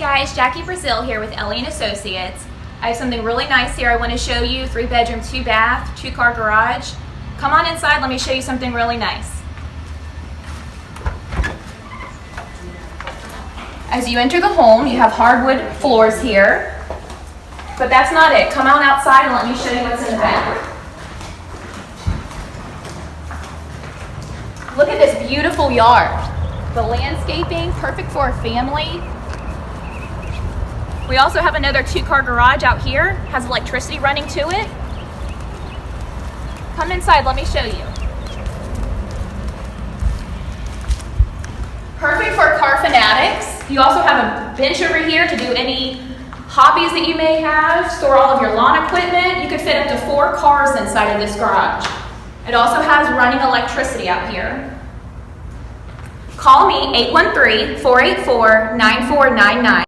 guys, Jackie Brazil here with Ellie and Associates. I have something really nice here I want to show you. 3-bedroom, 2-bath, 2-car garage. Come on inside, let me show you something really nice. As you enter the home, you have hardwood floors here. But that's not it. Come on outside and let me show you what's in the back. Look at this beautiful yard. The landscaping, perfect for a family. We also have another 2-car garage out here, has electricity running to it. Come inside, let me show you. Perfect for car fanatics. You also have a bench over here to do any hobbies that you may have, store all of your lawn equipment. You could fit up to 4 cars inside of this garage. It also has running electricity out here. Call me 813-484-9499.